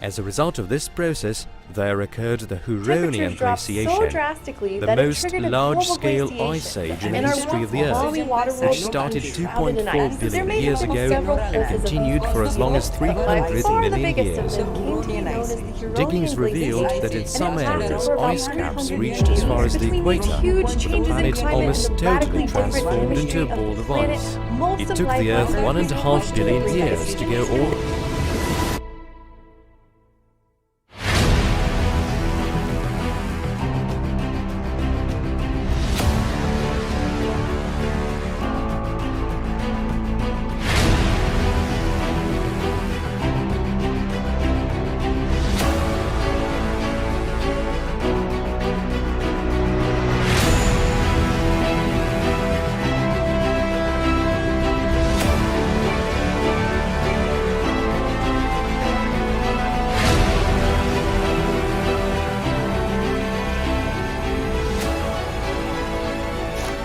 As a result of this process, there occurred the Huronian glaciation, the most large-scale ice age in the history of the Earth, which started 2.4 billion years ago and continued for as long as 300 million years. Diggings revealed that in some areas ice caps reached as far as the equator, with the planet almost totally transformed into a ball of ice. It took the Earth 1.5 billion years to go all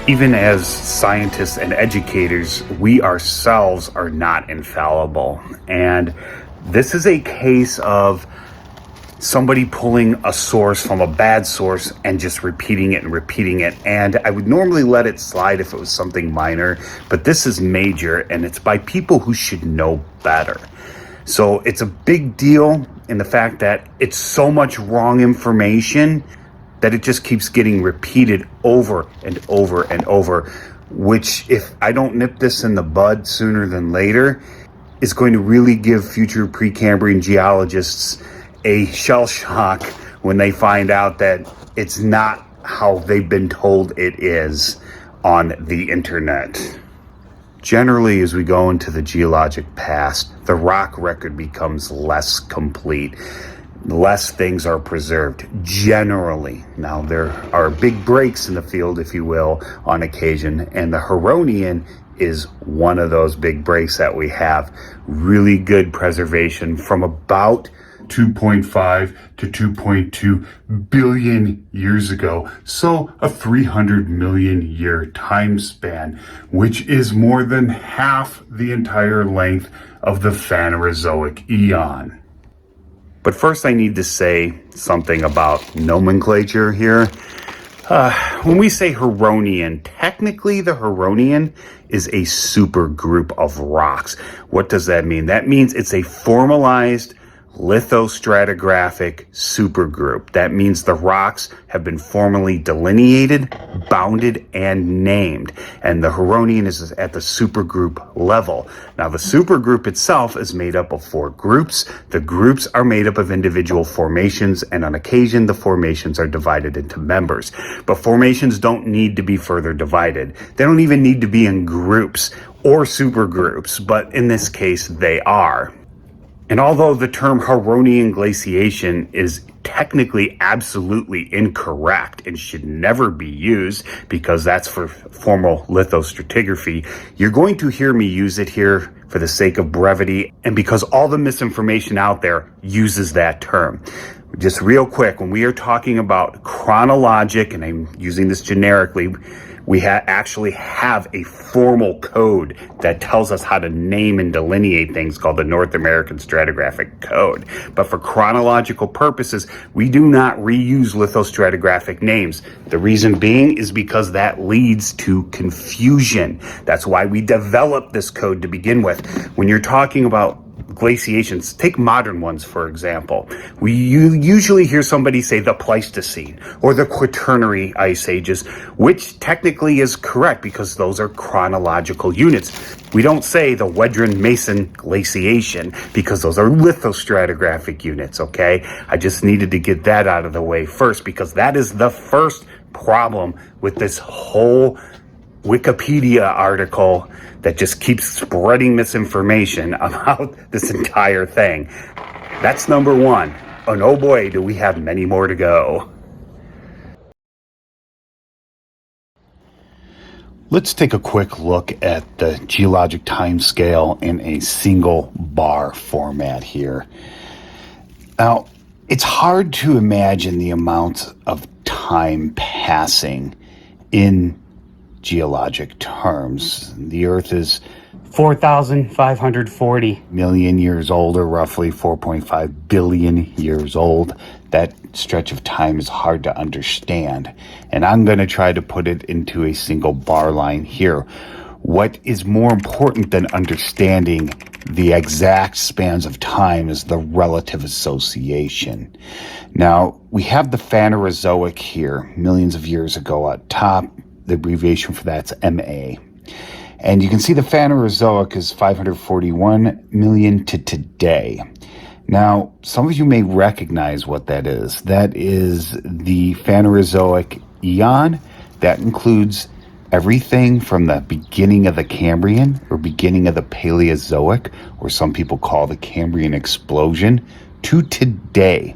Even as scientists and educators, we ourselves are not infallible. And this is a case of somebody pulling a source from a bad source and just repeating it and repeating it. And I would normally let it slide if it was something minor, but this is major, and it's by people who should know better. So it's a big deal in the fact that it's so much wrong information that it just keeps getting repeated over and over and over, which, if I don't nip this in the bud sooner than later, is going to really give future Precambrian geologists a shell shock when they find out that it's not how they've been told it is on the internet. Generally, as we go into the geologic past, the rock record becomes less complete. Less things are preserved, generally. Now, there are big breaks in the field, if you will, on occasion, and the Huronian is one of those big breaks that we have. Really good preservation from about 2.5 to 2.2 billion years ago. So a 300 million year time span, which is more than half the entire length of the Phanerozoic eon. But first I need to say something about nomenclature here. When we say Huronian, technically the Huronian is a supergroup of rocks. What does that mean? That means it's a formalized lithostratigraphic supergroup. That means the rocks have been formally delineated, bounded, and named. And the Huronian is at the supergroup level. Now, the supergroup itself is made up of 4 groups. The groups are made up of individual formations, and on occasion, the formations are divided into members. But formations don't need to be further divided. They don't even need to be in groups or supergroups, but in this case, they are. And although the term Huronian glaciation is technically absolutely incorrect and should never be used because that's for formal lithostratigraphy, you're going to hear me use it here for the sake of brevity and because all the misinformation out there uses that term. Just real quick, when we are talking about chronologic, and I'm using this generically, we actually have a formal code that tells us how to name and delineate things called the North American Stratigraphic Code. But for chronological purposes, we do not reuse lithostratigraphic names. The reason being is because that leads to confusion. That's why we developed this code to begin with. When you're talking about glaciations, take modern ones, for example. You usually hear somebody say the Pleistocene or the Quaternary ice ages, which technically is correct because those are chronological units. We don't say the Wedren-Mason glaciation because those are lithostratigraphic units, okay? I just needed to get that out of the way first because that is the first problem with this whole Wikipedia article that just keeps spreading misinformation about this entire thing. That's number one. And oh boy, do we have many more to go. Let's take a quick look at the geologic timescale in a single bar format here. Now, it's hard to imagine the amount of time passing in geologic terms. The Earth is 4,540 million years old, or roughly 4.5 billion years old. That stretch of time is hard to understand, and I'm going to try to put it into a single bar line here. What is more important than understanding the exact spans of time is the relative association. Now, we have the Phanerozoic here, millions of years ago at top. The abbreviation for that's MA. And you can see the Phanerozoic is 541 million to today. Now, some of you may recognize what that is. That is the Phanerozoic eon. That includes everything from the beginning of the Cambrian, or beginning of the Paleozoic, or some people call the Cambrian explosion, to today.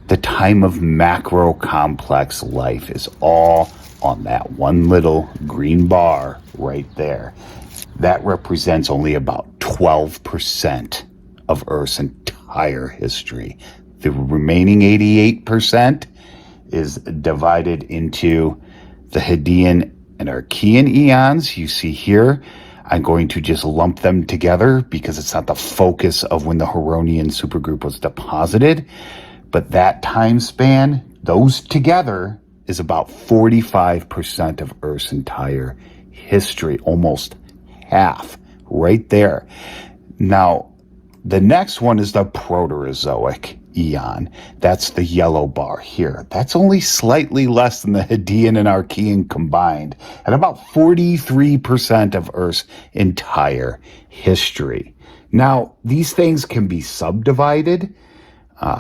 The time of macro complex life is all on that one little green bar right there. That represents only about 12% of Earth's entire history. The remaining 88% is divided into the Hadean and Archean eons. You see here, I'm going to just lump them together because it's not the focus of when the Huronian supergroup was deposited. But that time span, those together, is about 45% of Earth's entire history, almost half, right there. Now, the next one is the Proterozoic eon. That's the yellow bar here. That's only slightly less than the Hadean and Archean combined, at about 43% of Earth's entire history. Now, these things can be subdivided.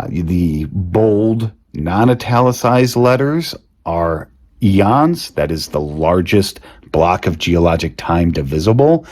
The bold, non-italicized letters are eons. That is the largest block of geologic time divisible.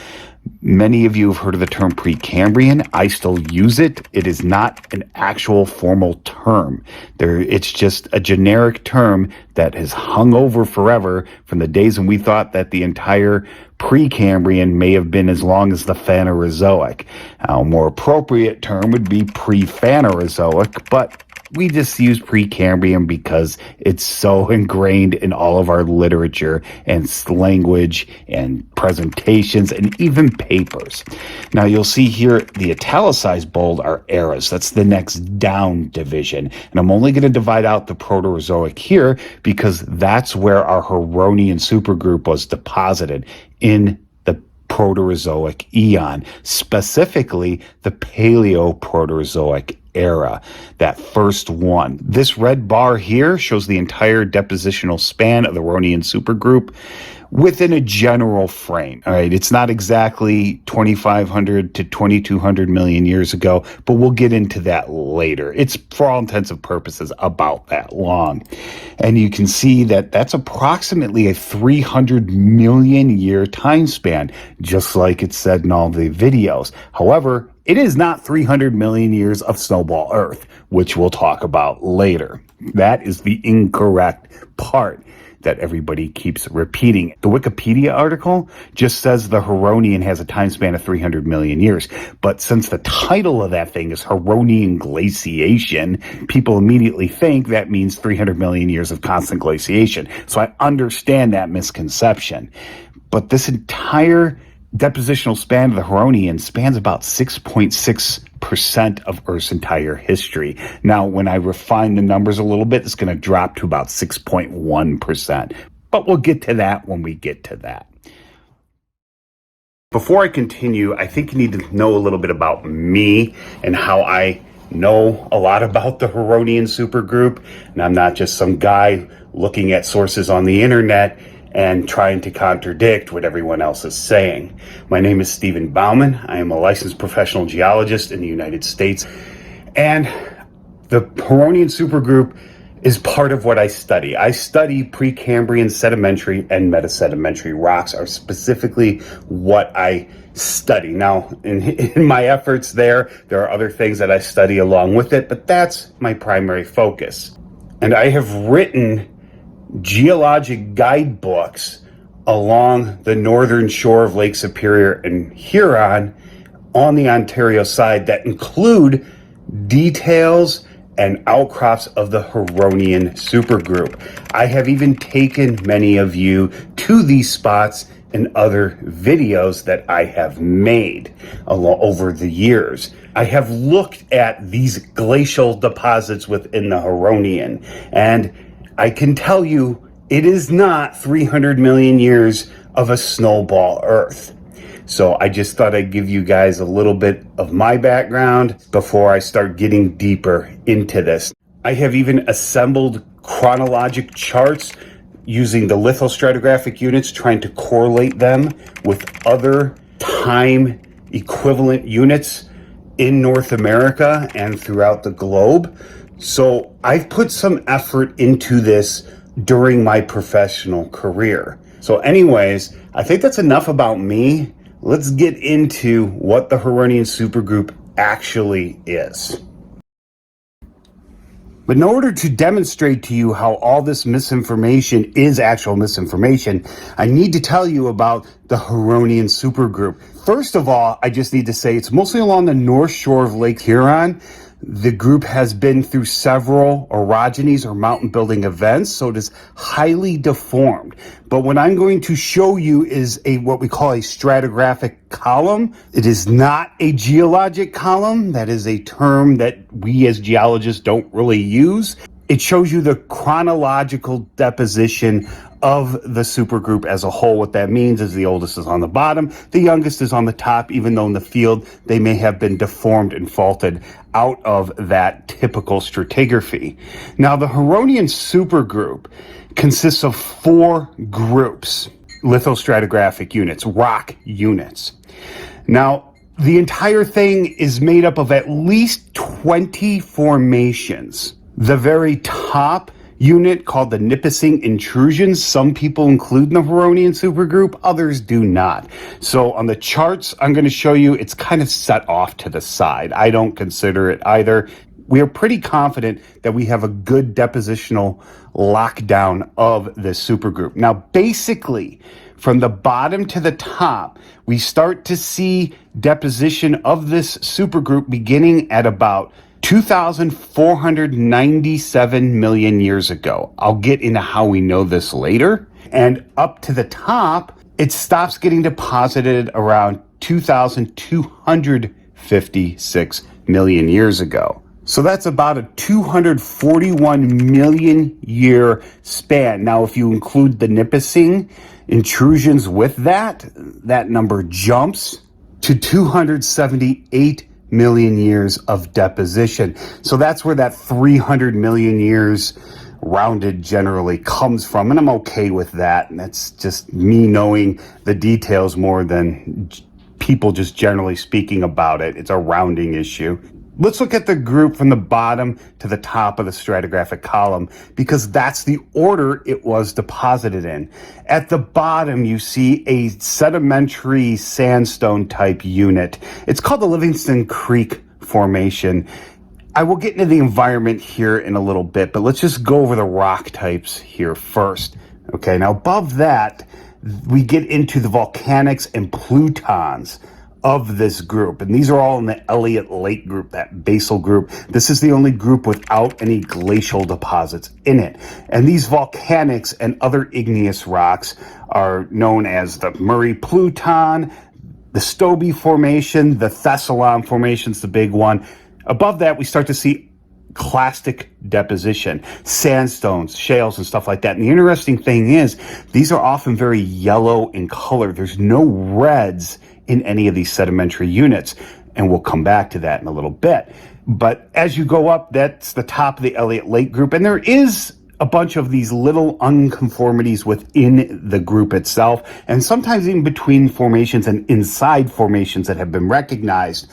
Many of you have heard of the term Precambrian. I still use it. It is not an actual formal term. It's just a generic term that has hung over forever from the days when we thought that the entire Precambrian may have been as long as the Phanerozoic. A more appropriate term would be Pre-Phanerozoic, but we just use Precambrian because it's so ingrained in all of our literature and language and presentations and even papers. Now you'll see here the italicized bold are eras. That's the next down division. And I'm only going to divide out the Proterozoic here because that's where our Huronian supergroup was deposited, in the Proterozoic eon, specifically the Paleoproterozoic era, that first one. This red bar here shows the entire depositional span of the Huronian supergroup within a general frame. All right, it's not exactly 2,500 to 2,200 million years ago, but we'll get into that later. It's, for all intents and purposes, about that long. And you can see that that's approximately a 300 million year time span, just like it said in all the videos. However, it is not 300 million years of snowball Earth, which we'll talk about later. That is the incorrect part that everybody keeps repeating. The Wikipedia article just says the Huronian has a time span of 300 million years. But since the title of that thing is Huronian Glaciation, people immediately think that means 300 million years of constant glaciation. So I understand that misconception. But this entire depositional span of the Huronian spans about 6.6% of Earth's entire history. Now, when I refine the numbers a little bit, it's going to drop to about 6.1%. But we'll get to that when we get to that. Before I continue, I think you need to know a little bit about me and how I know a lot about the Huronian supergroup. And I'm not just some guy looking at sources on the internet and trying to contradict what everyone else is saying. My name is Stephen Bauman. I am a licensed professional geologist in the United States. And the Huronian supergroup is part of what I study. I study Precambrian sedimentary and metasedimentary rocks are specifically what I study. Now, in my efforts there are other things that I study along with it, but that's my primary focus. And I have written geologic guidebooks along the northern shore of Lake Superior and Huron on the Ontario side that include details and outcrops of the Huronian supergroup. I have even taken many of you to these spots and other videos that I have made over the years. I have looked at these glacial deposits within the Huronian, and I can tell you it is not 300 million years of a snowball Earth. So I just thought I'd give you guys a little bit of my background before I start getting deeper into this. I have even assembled chronologic charts using the lithostratigraphic units, trying to correlate them with other time equivalent units in North America and throughout the globe. So I've put some effort into this during my professional career. So anyways, I think that's enough about me. Let's get into what the Huronian supergroup actually is. But in order to demonstrate to you how all this misinformation is actual misinformation, I need to tell you about the Huronian supergroup. First of all, I just need to say it's mostly along the north shore of Lake Huron. The group has been through several orogenies or mountain building events, so it is highly deformed. But what I'm going to show you is what we call a stratigraphic column. It is not a geologic column. That is a term that we as geologists don't really use. It shows you the chronological deposition of the supergroup as a whole. What that means is the oldest is on the bottom, the youngest is on the top, even though in the field they may have been deformed and faulted out of that typical stratigraphy. Now, the Huronian supergroup consists of 4 groups, lithostratigraphic units, rock units. Now, the entire thing is made up of at least 20 formations. The very top unit, called the Nipissing intrusions, some people include in the Huronian supergroup, others do not. So on the charts I'm going to show you, it's kind of set off to the side. I don't consider it either. We are pretty confident that we have a good depositional lockdown of this supergroup. Now, basically, from the bottom to the top, we start to see deposition of this supergroup beginning at about 2,497 million years ago. I'll get into how we know this later. And up to the top, it stops getting deposited around 2,256 million years ago. So that's about a 241 million year span. Now, if you include the Nipissing intrusions with that number jumps to 278 million years of deposition. So that's where that 300 million years rounded generally comes from, and I'm okay with that. And that's just me knowing the details more than people just generally speaking about it. It's a rounding issue. Let's look at the group from the bottom to the top of the stratigraphic column, because that's the order it was deposited in. At the bottom, you see a sedimentary sandstone type unit. It's called the Livingston Creek Formation. I will get into the environment here in a little bit, but let's just go over the rock types here first. Okay, now above that, we get into the volcanics and plutons of this group. And these are all in the Elliott Lake group, that basal group. This is the only group without any glacial deposits in it. And these volcanics and other igneous rocks are known as the Murray Pluton, the Stobie Formation, the Thessalon Formation's the big one. Above that, we start to see clastic deposition, sandstones, shales, and stuff like that. And the interesting thing is, these are often very yellow in color. There's no reds in any of these sedimentary units, and we'll come back to that in a little bit. But as you go up, that's the top of the Elliott Lake group, and there is a bunch of these little unconformities within the group itself, and sometimes even between formations and inside formations that have been recognized.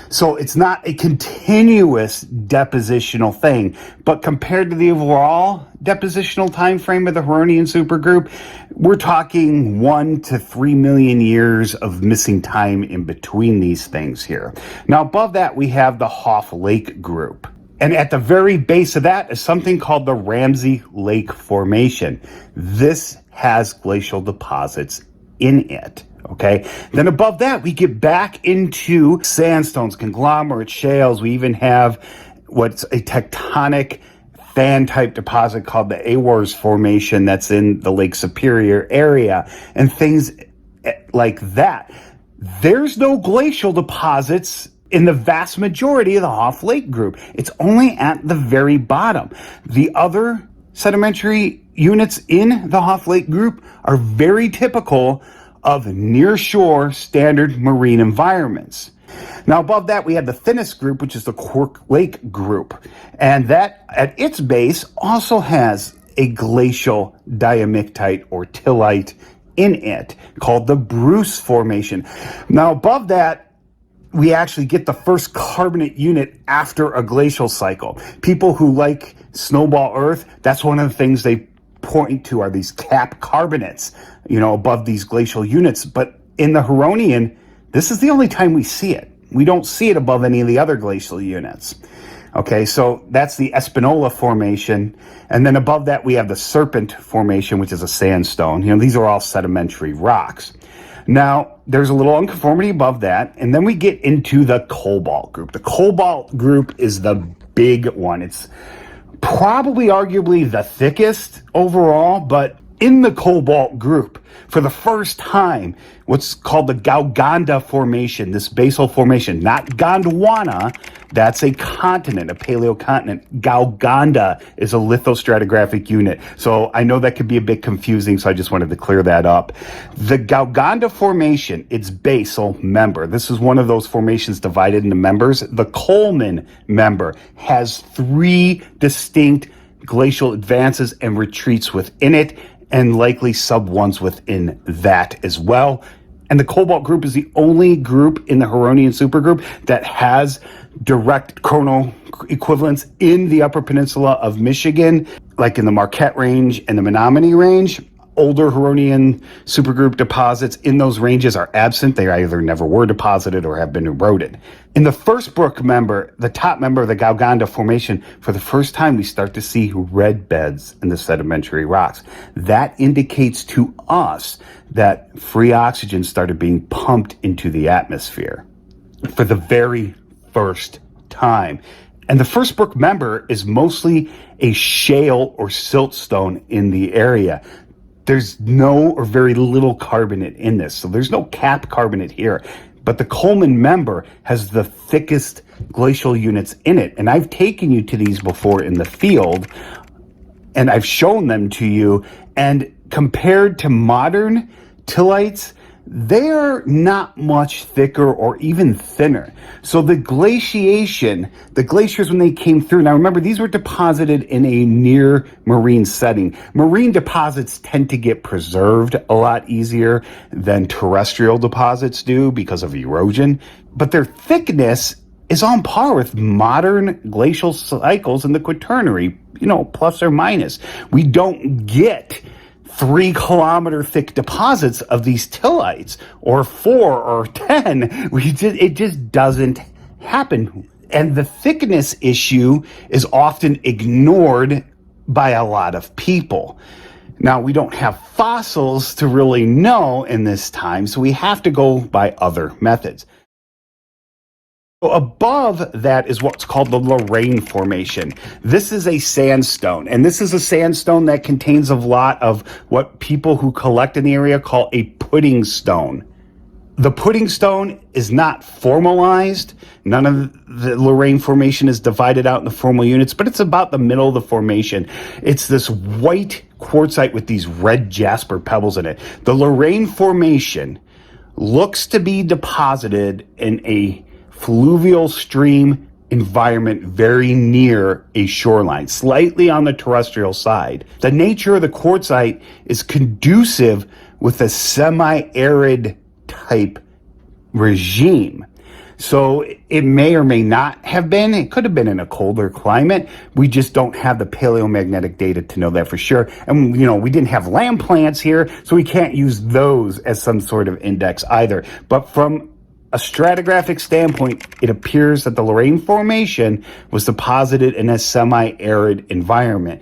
So it's not a continuous depositional thing, but compared to the overall depositional time frame of the Huronian supergroup, we're talking 1 to 3 million years of missing time in between these things here. Now, above that, we have the Hoff Lake group. And at the very base of that is something called the Ramsey Lake Formation. This has glacial deposits in it. Okay, then above that, we get back into sandstones, conglomerates, shales. We even have what's a tectonic fan type deposit called the Awars Formation that's in the Lake Superior area, and things like that. There's no glacial deposits in the vast majority of the Hoff Lake group. It's only at the very bottom. The other sedimentary units in the Hoff Lake group are very typical of near-shore standard marine environments. Now, above that, we have the thinnest group, which is the Quark Lake group. And that, at its base, also has a glacial diamictite or tillite in it, called the Bruce Formation. Now, above that, we actually get the first carbonate unit after a glacial cycle. People who like snowball Earth, that's one of the things they point to are these cap carbonates, above these glacial units. But in the Huronian, this is the only time we see it. We don't see it above any of the other glacial units. Okay, so that's the Espinola Formation. And then above that, we have the Serpent Formation, which is a sandstone. These are all sedimentary rocks. Now, there's a little unconformity above that, and then we get into the Cobalt group. The Cobalt group is the big one. It's probably arguably the thickest overall, but in the Cobalt group, for the first time, what's called the Gauganda Formation, this basal formation, not Gondwana, that's a continent, a paleocontinent. Gauganda is a lithostratigraphic unit. So I know that could be a bit confusing, so I just wanted to clear that up. The Gauganda Formation, its basal member, this is one of those formations divided into members. The Coleman member has 3 distinct glacial advances and retreats within it, and likely sub-ones within that as well. And the Cobalt group is the only group in the Huronian supergroup that has direct chronal equivalents in the Upper Peninsula of Michigan, like in the Marquette Range and the Menominee Range. Older Huronian supergroup deposits in those ranges are absent. They either never were deposited or have been eroded. In the first brook member, the top member of the Gauganda Formation, for the first time we start to see red beds in the sedimentary rocks. That indicates to us that free oxygen started being pumped into the atmosphere for the very first time. And the first brook member is mostly a shale or siltstone in the area. There's no or very little carbonate in this, so there's no cap carbonate here. But the Coleman member has the thickest glacial units in it. And I've taken you to these before in the field, and I've shown them to you. And compared to modern tillites, they are not much thicker or even thinner. So the glaciation, the glaciers when they came through, now remember, these were deposited in a near marine setting. Marine deposits tend to get preserved a lot easier than terrestrial deposits do because of erosion, but their thickness is on par with modern glacial cycles in the Quaternary, plus or minus. We don't get 3-kilometer thick deposits of these tillites, or 4 or 10. It just doesn't happen. And the thickness issue is often ignored by a lot of people. Now, we don't have fossils to really know in this time, so we have to go by other methods. Above that is what's called the Lorraine Formation. This is a sandstone, and this is a sandstone that contains a lot of what people who collect in the area call a pudding stone. The pudding stone is not formalized. None of the Lorraine Formation is divided out into formal units, but it's about the middle of the formation. It's this white quartzite with these red jasper pebbles in it. The Lorraine Formation looks to be deposited in a fluvial stream environment very near a shoreline, slightly on the terrestrial side. The nature of the quartzite is conducive with a semi-arid type regime. So it may or may not have been. It could have been in a colder climate. We just don't have the paleomagnetic data to know that for sure. And, we didn't have land plants here, so we can't use those as some sort of index either. But from a stratigraphic standpoint, it appears that the Lorraine Formation was deposited in a semi-arid environment.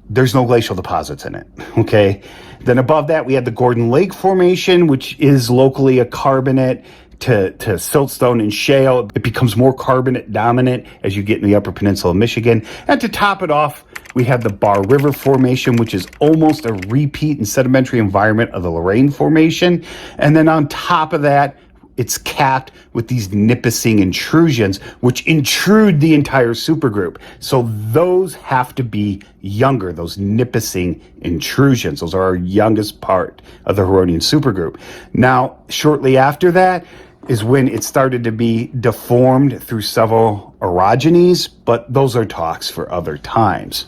There's no glacial deposits in it, okay? Then above that, we had the Gordon Lake Formation, which is locally a carbonate to siltstone and shale. It becomes more carbonate dominant as you get in the Upper Peninsula of Michigan. And to top it off, we have the Bar River Formation, which is almost a repeat in sedimentary environment of the Lorraine Formation. And then on top of that, it's capped with these Nipissing intrusions, which intrude the entire supergroup. So those have to be younger, those Nipissing intrusions. Those are our youngest part of the Huronian supergroup. Now, shortly after that is when it started to be deformed through several orogenies, but those are talks for other times.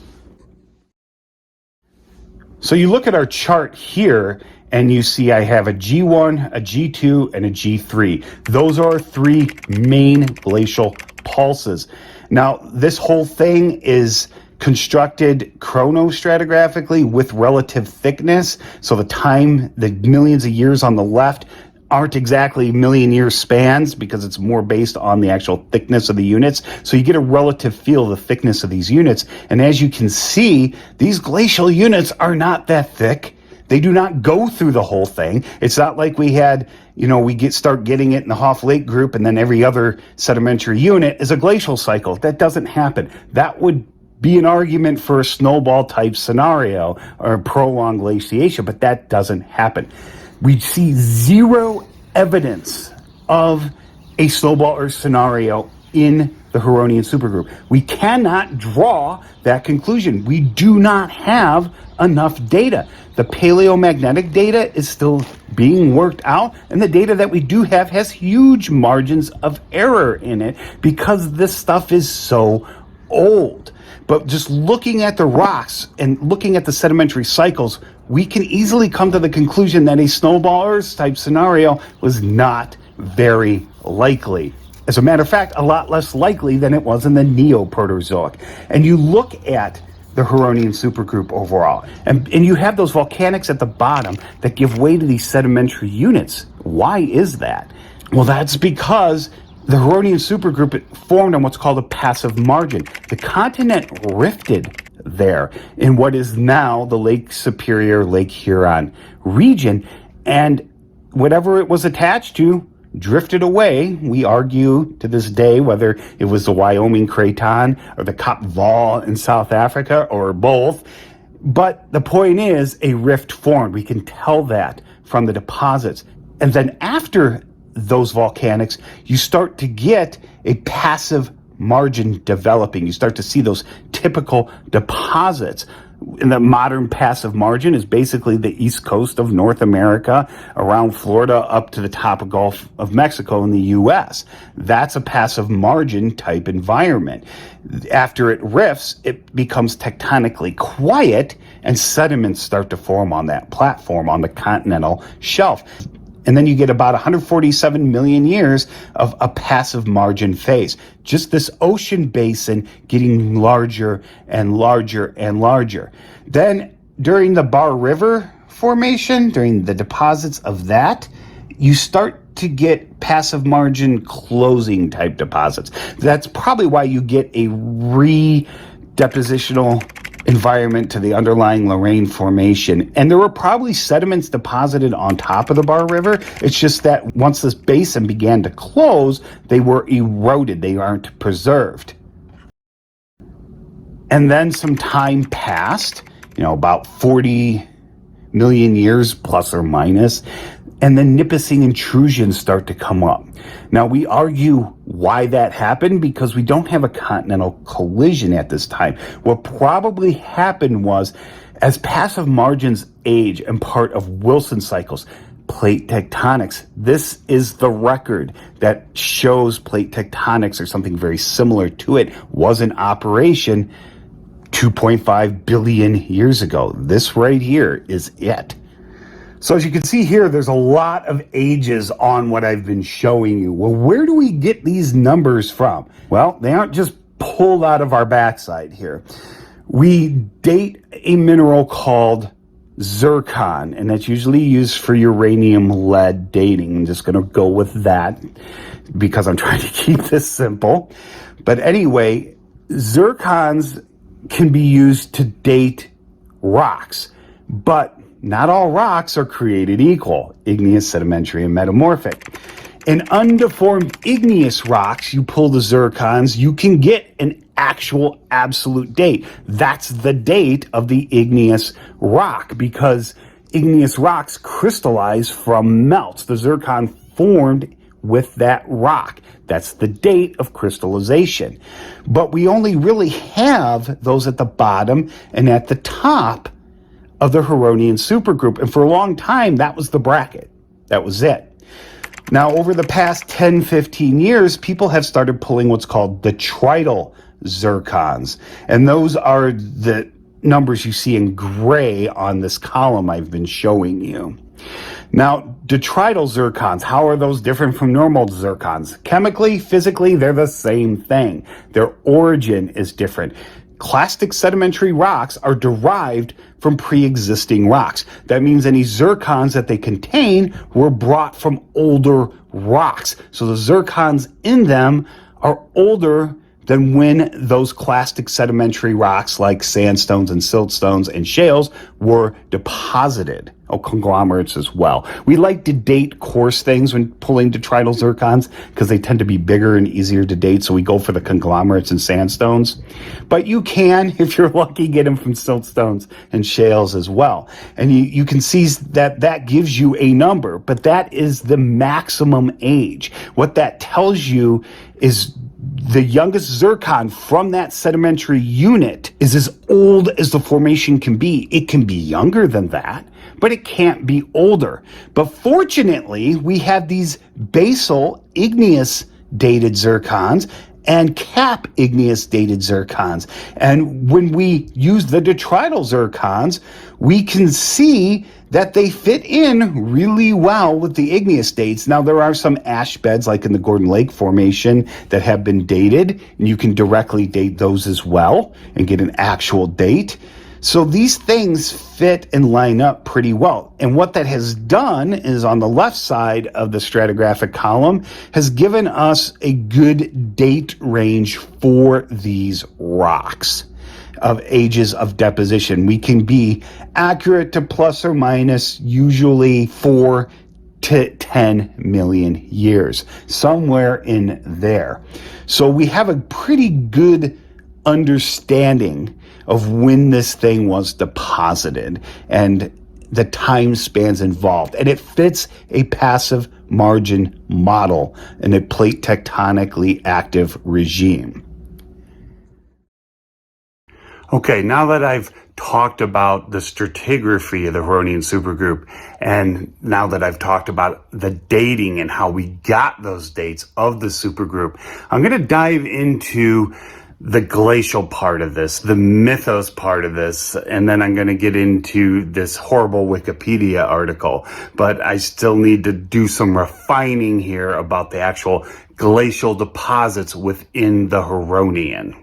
So you look at our chart here, and you see I have a G1, a G2, and a G3. Those are our three main glacial pulses. Now, this whole thing is constructed chronostratigraphically with relative thickness. So the millions of years on the left aren't exactly million-year spans because it's more based on the actual thickness of the units. So you get a relative feel of the thickness of these units. And as you can see, these glacial units are not that thick. They do not go through the whole thing. It's not like we had, start getting it in the Hoff Lake group and then every other sedimentary unit is a glacial cycle. That doesn't happen. That would be an argument for a snowball type scenario or a prolonged glaciation, but that doesn't happen. We see zero evidence of a snowball Earth scenario in the Huronian supergroup. We cannot draw that conclusion. We do not have enough data. The paleomagnetic data is still being worked out, and the data that we do have has huge margins of error in it because this stuff is so old. But just looking at the rocks and looking at the sedimentary cycles, we can easily come to the conclusion that a snowball Earth type scenario was not very likely. As a matter of fact, a lot less likely than it was in the Neoproterozoic. And you look at the Huronian supergroup overall, and you have those volcanics at the bottom that give way to these sedimentary units. Why is that? Well, that's because the Huronian supergroup formed on what's called a passive margin. The continent rifted there in what is now the Lake Superior, Lake Huron region, and whatever it was attached to drifted away. We argue to this day whether it was the Wyoming Craton or the Kap Val in South Africa or both. But the point is, a rift formed. We can tell that from the deposits. And then after those volcanics, you start to get a passive margin developing. You start to see those typical deposits. And the modern passive margin is basically the east coast of North America, around Florida up to the top of Gulf of Mexico in the U.S. That's a passive margin type environment. After it rifts, it becomes tectonically quiet, and sediments start to form on that platform on the continental shelf. And then you get about 147 million years of a passive margin phase. Just this ocean basin getting larger and larger and larger. Then during the Bar River Formation, during the deposits of that, you start to get passive margin closing type deposits. That's probably why you get a re-depositional environment to the underlying Lorraine Formation. And there were probably sediments deposited on top of the Bar River. It's just that once this basin began to close, they were eroded. They aren't preserved. And then some time passed, about 40 million years plus or minus, and then Nipissing intrusions start to come up. Now, we argue why that happened because we don't have a continental collision at this time. What probably happened was, as passive margins age and part of Wilson cycles, plate tectonics, this is the record that shows plate tectonics or something very similar to it was in operation 2.5 billion years ago. This right here is it. So as you can see here, there's a lot of ages on what I've been showing you. Well, where do we get these numbers from? Well, they aren't just pulled out of our backside here. We date a mineral called zircon, and that's usually used for uranium lead dating. I'm just going to go with that because I'm trying to keep this simple. But anyway, zircons can be used to date rocks, but not all rocks are created equal: igneous, sedimentary, and metamorphic. In undeformed igneous rocks, you pull the zircons, you can get an actual absolute date. That's the date of the igneous rock, because igneous rocks crystallize from melts. The zircon formed with that rock. That's the date of crystallization. But we only really have those at the bottom and at the top of the Huronian supergroup. And for a long time, that was the bracket. That was it. Now, over the past 10, 15 years, people have started pulling what's called detrital zircons. And those are the numbers you see in gray on this column I've been showing you. Now, detrital zircons, how are those different from normal zircons? Chemically, physically, they're the same thing. Their origin is different. Clastic sedimentary rocks are derived from pre-existing rocks. That means any zircons that they contain were brought from older rocks. So the zircons in them are older than when those clastic sedimentary rocks like sandstones and siltstones and shales were deposited. Oh, conglomerates as well. We like to date coarse things when pulling detrital zircons because they tend to be bigger and easier to date, so we go for the conglomerates and sandstones. But you can, if you're lucky, get them from siltstones and shales as well. And you can see that that gives you a number, but that is the maximum age. What that tells you is the youngest zircon from that sedimentary unit is as old as the formation can be. It can be younger than that, but it can't be older. But fortunately, we have these basal igneous dated zircons and cap igneous dated zircons. And when we use the detrital zircons, we can see that they fit in really well with the igneous dates. Now, there are some ash beds, like in the Gordon Lake Formation, that have been dated, and you can directly date those as well and get an actual date. So these things fit and line up pretty well. And what that has done is, on the left side of the stratigraphic column, has given us a good date range for these rocks of ages of deposition. We can be accurate to plus or minus usually 4 to 10 million years, somewhere in there. So we have a pretty good understanding of when this thing was deposited and the time spans involved. And it fits a passive margin model in a plate tectonically active regime. Okay, now that I've talked about the stratigraphy of the Huronian supergroup, and now that I've talked about the dating and how we got those dates of the supergroup, I'm going to dive into the glacial part of this, the mythos part of this, and then I'm going to get into this horrible Wikipedia article. But I still need to do some refining here about the actual glacial deposits within the Huronian.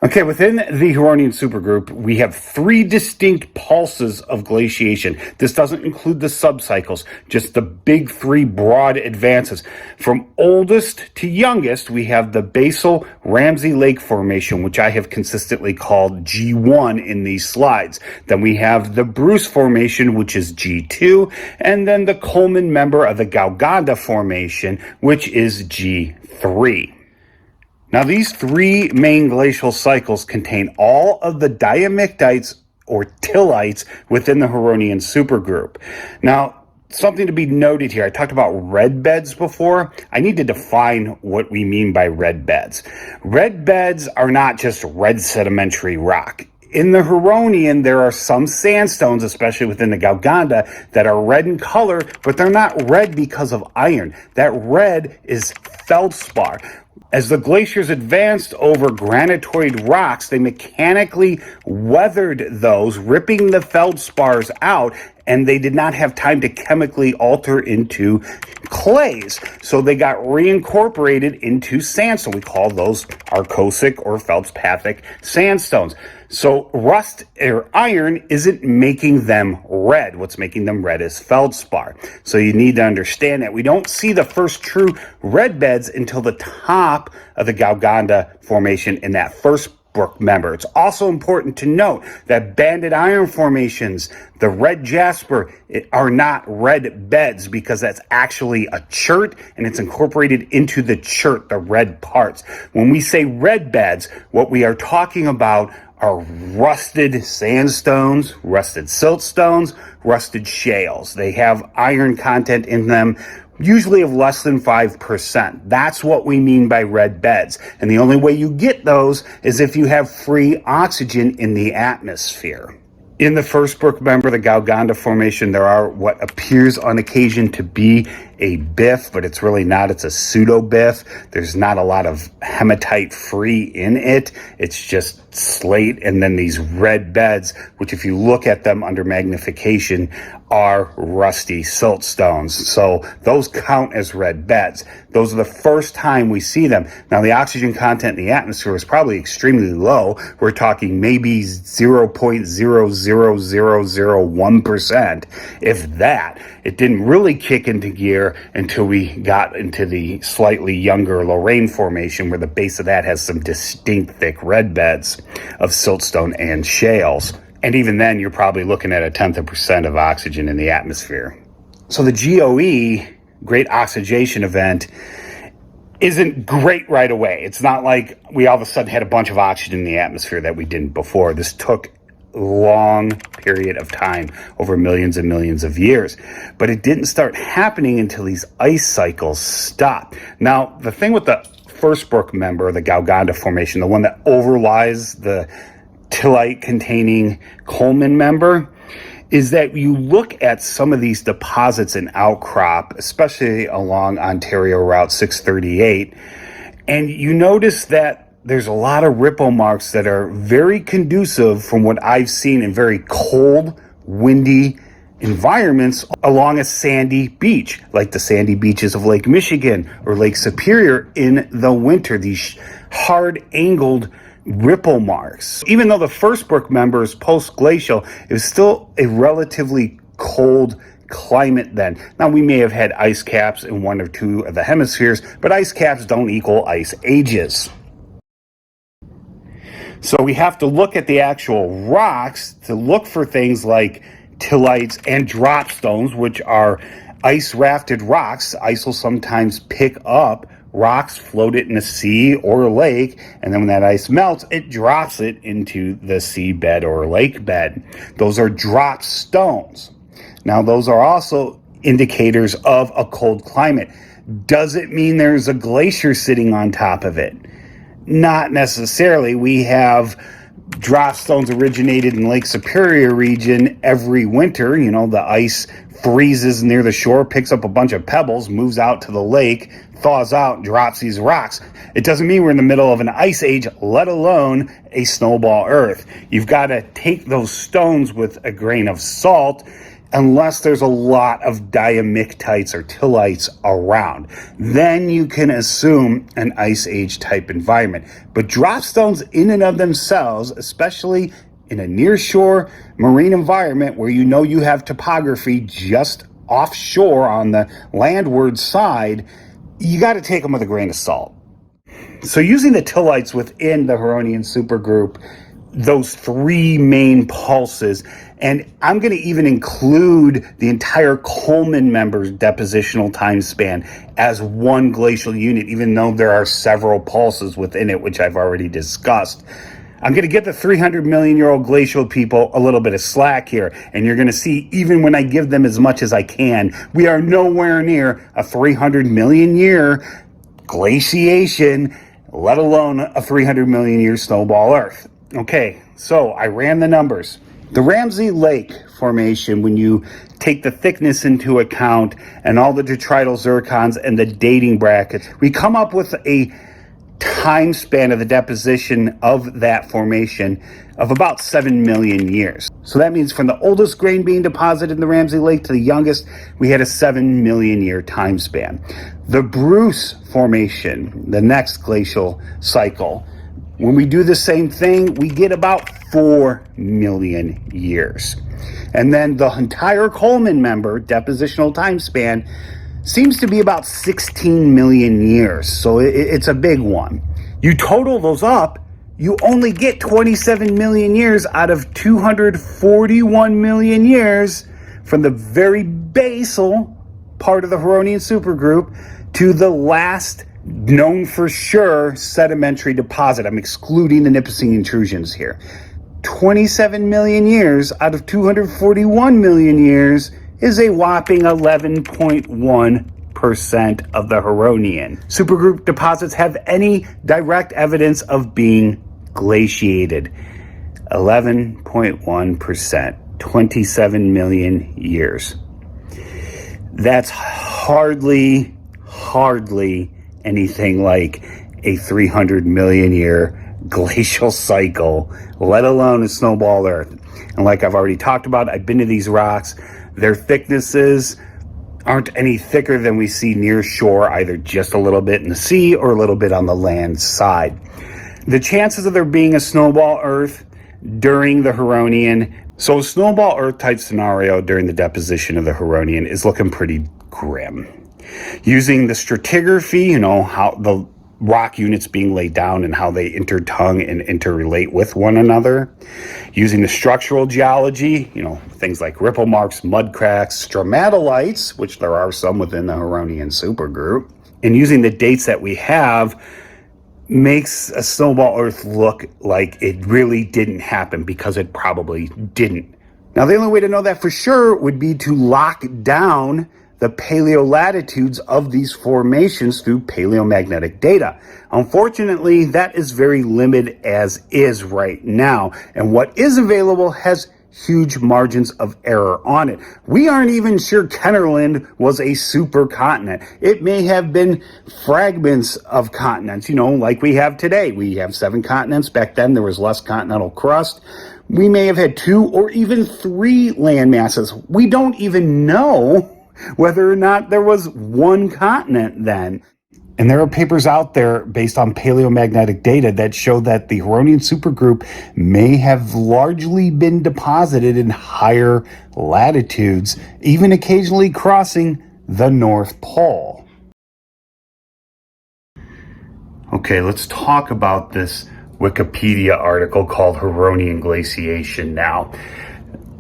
Okay, within the Huronian supergroup, we have 3 distinct pulses of glaciation. This doesn't include the subcycles, just the big 3 broad advances. From oldest to youngest, we have the basal Ramsey Lake Formation, which I have consistently called G1 in these slides. Then we have the Bruce Formation, which is G2, and then the Coleman member of the Gauganda Formation, which is G3. Now, these 3 main glacial cycles contain all of the diamictites or tillites within the Huronian supergroup. Now, something to be noted here, I talked about red beds before. I need to define what we mean by red beds. Red beds are not just red sedimentary rock. In the Huronian, there are some sandstones, especially within the Gauganda, that are red in color, but they're not red because of iron. That red is feldspar. As the glaciers advanced over granitoid rocks, they mechanically weathered those, ripping the feldspars out, and they did not have time to chemically alter into clays. So they got reincorporated into sandstone. We call those arcosic or feldspathic sandstones. So rust or iron isn't making them red. What's making them red is feldspar. So you need to understand that. We don't see the first true red beds until the top of the Gauganda Formation in that first brook member. It's also important to note that banded iron formations, the red jasper, are not red beds because that's actually a chert and it's incorporated into the chert, the red parts. When we say red beds, what we are talking about are rusted sandstones, rusted siltstones, rusted shales. They have iron content in them, usually of less than 5%. That's what we mean by red beds. And the only way you get those is if you have free oxygen in the atmosphere. In the first brook member, the Gauganda Formation, there are what appears on occasion to be a biff, but it's really not. It's a pseudo-biff. There's not a lot of hematite free in it. It's just slate, and then these red beds, which if you look at them under magnification, are rusty siltstones. So those count as red beds. Those are the first time we see them. Now, the oxygen content in the atmosphere is probably extremely low. We're talking maybe 0.00001%, if that. It didn't really kick into gear until we got into the slightly younger Lorraine Formation, where the base of that has some distinct thick red beds of siltstone and shales. And even then, you're probably looking at 0.1% of oxygen in the atmosphere. So the GOE, Great Oxidation Event, isn't great right away. It's not like we all of a sudden had a bunch of oxygen in the atmosphere that we didn't before. This took a long period of time, over millions and millions of years. But it didn't start happening until these ice cycles stopped. Now, the thing with the first brook member, the Gauganda Formation, the one that overlies the tillite-containing Coleman member, is that you look at some of these deposits in outcrop, especially along Ontario Route 638, and you notice that there's a lot of ripple marks that are very conducive, from what I've seen, in very cold, windy environments along a sandy beach, like the sandy beaches of Lake Michigan or Lake Superior in the winter, these hard angled ripple marks. Even though the first brook member is post-glacial, it was still a relatively cold climate then. Now, we may have had ice caps in one or two of the hemispheres, but ice caps don't equal ice ages. So we have to look at the actual rocks to look for things like tillites and drop stones, which are ice rafted rocks. Ice will sometimes pick up rocks, float it in a sea or a lake, and then when that ice melts, it drops it into the seabed or lake bed. Those are drop stones. Now, those are also indicators of a cold climate. Does it mean there's a glacier sitting on top of it? Not necessarily. We have drop stones originated in Lake Superior region every winter. You know, the ice freezes near the shore, picks up a bunch of pebbles, moves out to the lake, thaws out, drops these rocks. It doesn't mean we're in the middle of an ice age, let alone a snowball Earth. You've got to take those stones with a grain of salt, unless there's a lot of diamictites or tillites around. Then you can assume an ice age type environment. But drop stones in and of themselves, especially in a nearshore marine environment where you know you have topography just offshore on the landward side, you got to take them with a grain of salt. So using the tillites within the Huronian supergroup, those three main pulses, and I'm going to even include the entire Coleman member's depositional time span as one glacial unit, even though there are several pulses within it, which I've already discussed. I'm going to get the 300 million year old glacial people a little bit of slack here, and you're going to see, even when I give them as much as I can, we are nowhere near a 300 million year glaciation, let alone a 300 million year snowball Earth. Okay, so I ran the numbers. The Ramsey Lake Formation, when you take the thickness into account and all the detrital zircons and the dating brackets, we come up with a time span of the deposition of that formation of about 7 million years. So that means from the oldest grain being deposited in the Ramsey Lake to the youngest, we had a 7 million year time span. The Bruce Formation, the next glacial cycle, when we do the same thing, we get about 4 million years. And then the entire Coleman member depositional time span seems to be about 16 million years. So it's a big one. You total those up, you only get 27 million years out of 241 million years from the very basal part of the Huronian supergroup to the last known for sure sedimentary deposit. I'm excluding the Nipissing intrusions here. 27 million years out of 241 million years is a whopping 11.1% of the Huronian. Supergroup deposits have any direct evidence of being glaciated. 11.1%, 27 million years. That's hardly anything like a 300 million year glacial cycle, let alone a snowball Earth. And like I've already talked about, I've been to these rocks. Their thicknesses aren't any thicker than we see near shore, either just a little bit in the sea or a little bit on the land side. The chances of there being a snowball Earth during the Huronian, so a snowball Earth type scenario during the deposition of the Huronian is looking pretty grim. Using the stratigraphy, how the rock units being laid down and how they intertongue and interrelate with one another. Using the structural geology, things like ripple marks, mud cracks, stromatolites, which there are some within the Huronian supergroup. And using the dates that we have makes a snowball Earth look like it really didn't happen, because it probably didn't. Now, the only way to know that for sure would be to lock down the paleolatitudes of these formations through paleomagnetic data. Unfortunately, that is very limited as is right now, and what is available has huge margins of error on it. We aren't even sure Kennerland was a supercontinent. It may have been fragments of continents, like we have today. We have 7 continents. Back then, there was less continental crust. We may have had 2 or even 3 land masses. We don't even know whether or not there was one continent then. And there are papers out there based on paleomagnetic data that show that the Huronian supergroup may have largely been deposited in higher latitudes, even occasionally crossing the North Pole. Okay, let's talk about this Wikipedia article called Huronian Glaciation now.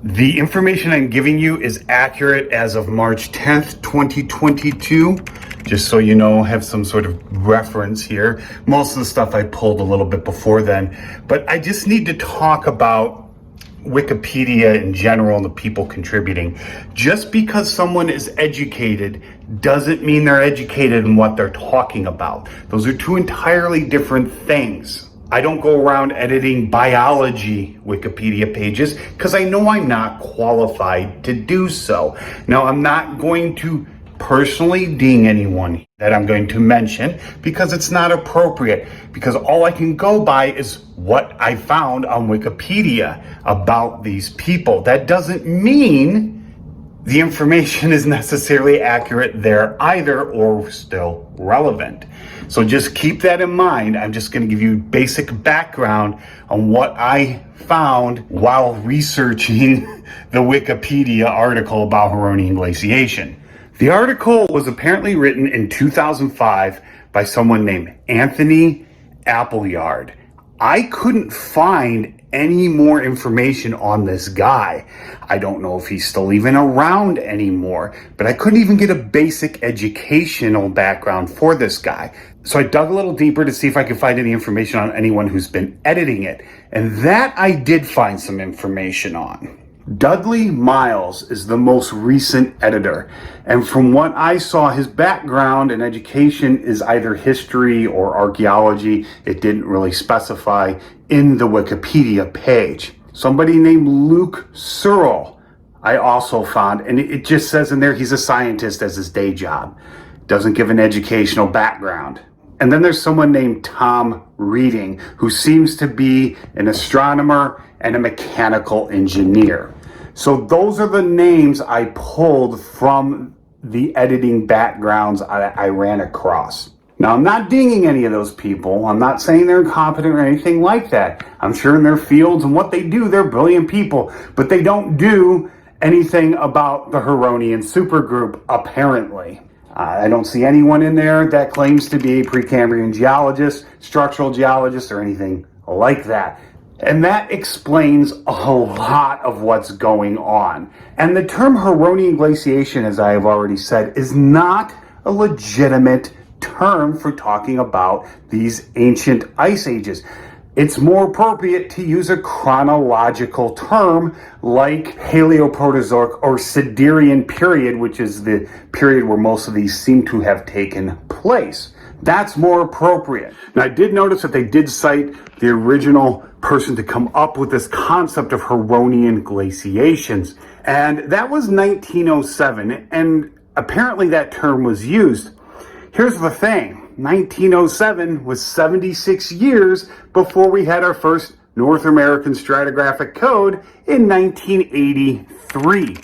The information I'm giving you is accurate as of March 10th, 2022. Just so you know, have some sort of reference here. Most of the stuff I pulled a little bit before then, but I just need to talk about Wikipedia in general and the people contributing. Just because someone is educated doesn't mean they're educated in what they're talking about. Those are 2 entirely different things. I don't go around editing biology Wikipedia pages because I know I'm not qualified to do so. Now, I'm not going to personally ding anyone that I'm going to mention because it's not appropriate, because all I can go by is what I found on Wikipedia about these people. That doesn't mean the information is necessarily accurate there either, or still relevant. So just keep that in mind. I'm just going to give you basic background on what I found while researching the Wikipedia article about Huronian glaciation. The article was apparently written in 2005 by someone named Anthony Appleyard. I couldn't find any more information on this guy. I don't know if he's still even around anymore, but I couldn't even get a basic educational background for this guy. So I dug a little deeper to see if I could find any information on anyone who's been editing it. And that I did find some information on. Dudley Miles is the most recent editor, and from what I saw, his background and education is either history or archaeology. It didn't really specify in the Wikipedia page. Somebody named Luke Searle I also found, and it just says in there he's a scientist as his day job. Doesn't give an educational background. And then there's someone named Tom Reading, who seems to be an astronomer and a mechanical engineer. So those are the names I pulled from the editing backgrounds I ran across. Now, I'm not dinging any of those people. I'm not saying they're incompetent or anything like that. I'm sure in their fields and what they do, they're brilliant people, but they don't do anything about the Huronian supergroup, apparently. I don't see anyone in there that claims to be a Precambrian geologist, structural geologist, or anything like that. And that explains a lot of what's going on. And the term Huronian glaciation, as I have already said, is not a legitimate term for talking about these ancient ice ages. It's more appropriate to use a chronological term like Paleoproterozoic or Siderian period, which is the period where most of these seem to have taken place. That's more appropriate. Now, I did notice that they did cite the original person to come up with this concept of Huronian glaciations, and that was 1907, and apparently that term was used. Here's the thing. 1907 was 76 years before we had our first North American stratigraphic code in 1983.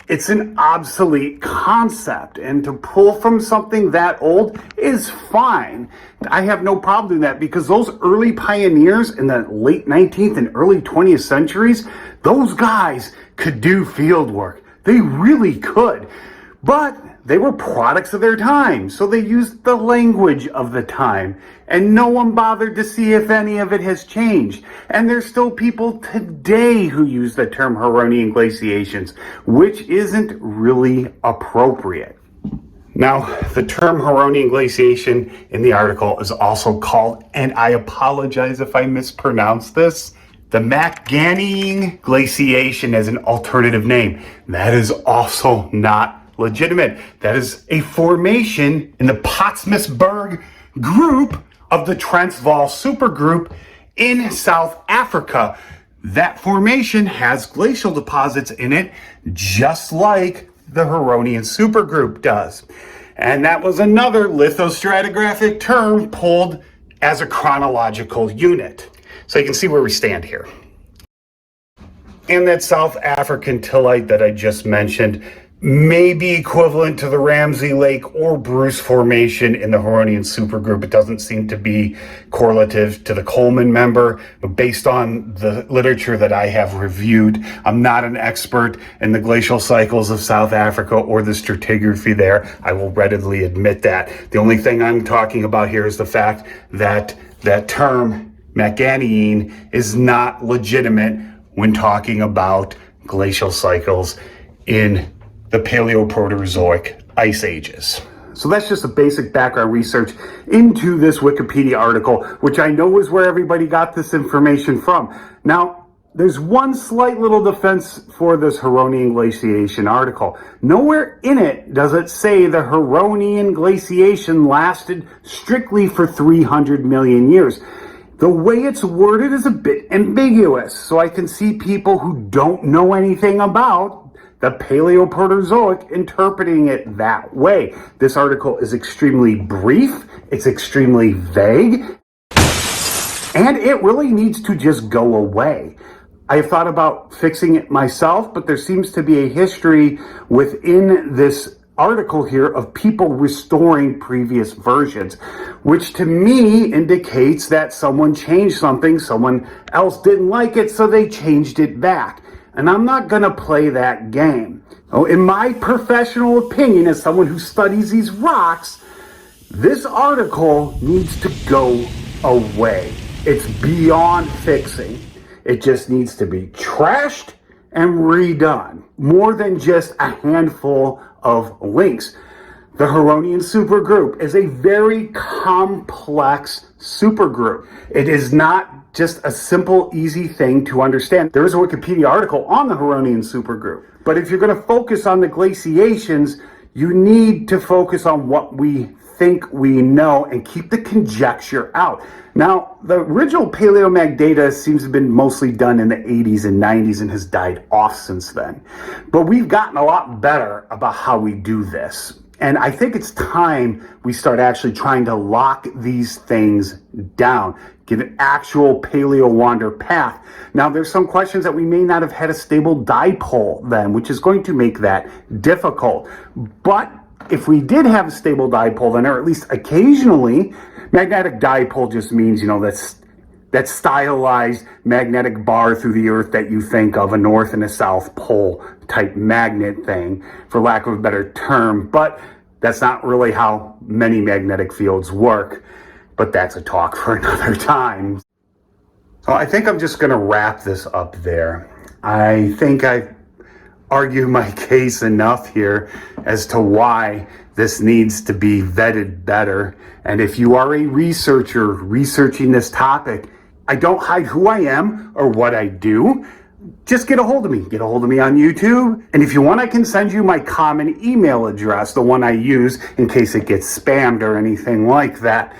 It's an obsolete concept, and to pull from something that old is fine. I have no problem doing that because those early pioneers in the late 19th and early 20th centuries, those guys could do field work. They really could. But they were products of their time, so they used the language of the time, and no one bothered to see if any of it has changed. And there's still people today who use the term Huronian glaciations, which isn't really appropriate. Now, the term Huronian glaciation in the article is also called, and I apologize if I mispronounce this, the Maganian glaciation as an alternative name. That is also not legitimate. That is a formation in the Potsmasberg group of the Transvaal supergroup in South Africa. That formation has glacial deposits in it, just like the Huronian supergroup does. And that was another lithostratigraphic term pulled as a chronological unit. So you can see where we stand here. And that South African tillite that I just mentioned may be equivalent to the Ramsey Lake or Bruce Formation in the Huronian supergroup. It doesn't seem to be correlative to the Coleman member, but based on the literature that I have reviewed, I'm not an expert in the glacial cycles of South Africa or the stratigraphy there. I will readily admit that. The only thing I'm talking about here is the fact that that term, Maganian, is not legitimate when talking about glacial cycles in the Paleoproterozoic ice ages. So that's just a basic background research into this Wikipedia article, which I know is where everybody got this information from. Now, there's one slight little defense for this Huronian glaciation article. Nowhere in it does it say the Huronian glaciation lasted strictly for 300 million years. The way it's worded is a bit ambiguous, so I can see people who don't know anything about the Paleoproterozoic interpreting it that way. This article is extremely brief, it's extremely vague, and it really needs to just go away. I have thought about fixing it myself, but there seems to be a history within this article here of people restoring previous versions, which to me indicates that someone changed something, someone else didn't like it, so they changed it back. And I'm not going to play that game. Oh, in my professional opinion, as someone who studies these rocks, this article needs to go away. It's beyond fixing. It just needs to be trashed and redone. More than just a handful of links. The Huronian supergroup is a very complex supergroup. It is not just a simple, easy thing to understand. There is a Wikipedia article on the Huronian supergroup. But if you're going to focus on the glaciations, you need to focus on what we think we know and keep the conjecture out. Now, the original Paleomag data seems to have been mostly done in the 80s and 90s and has died off since then. But we've gotten a lot better about how we do this. And I think it's time we start actually trying to lock these things down, get an actual paleo-wander path. Now, there's some questions that we may not have had a stable dipole then, which is going to make that difficult. But if we did have a stable dipole then, or at least occasionally, magnetic dipole just means, that stylized magnetic bar through the earth that you think of, a north and a south pole type magnet thing, for lack of a better term. But that's not really how many magnetic fields work. But that's a talk for another time. Well, I think I'm just going to wrap this up there. I think I argue my case enough here as to why this needs to be vetted better. And if you are a researcher researching this topic, I don't hide who I am or what I do. Just get a hold of me. Get a hold of me on YouTube. And if you want, I can send you my common email address, the one I use in case it gets spammed or anything like that.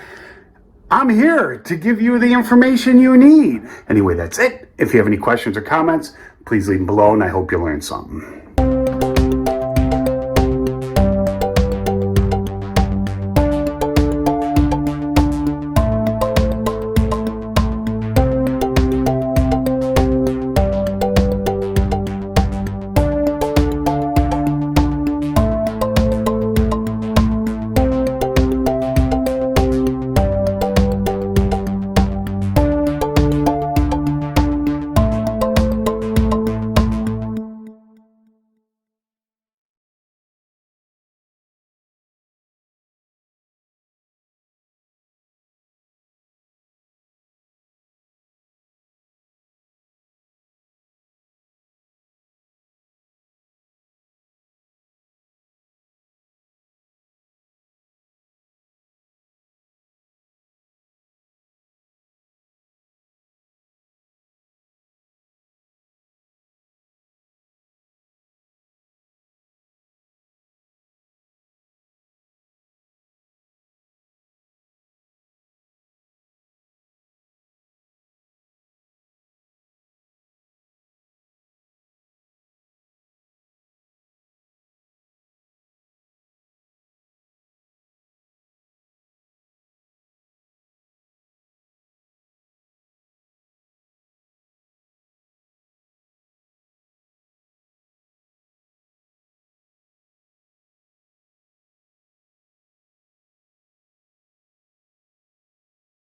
I'm here to give you the information you need. Anyway, that's it. If you have any questions or comments, please leave them below, and I hope you learned something.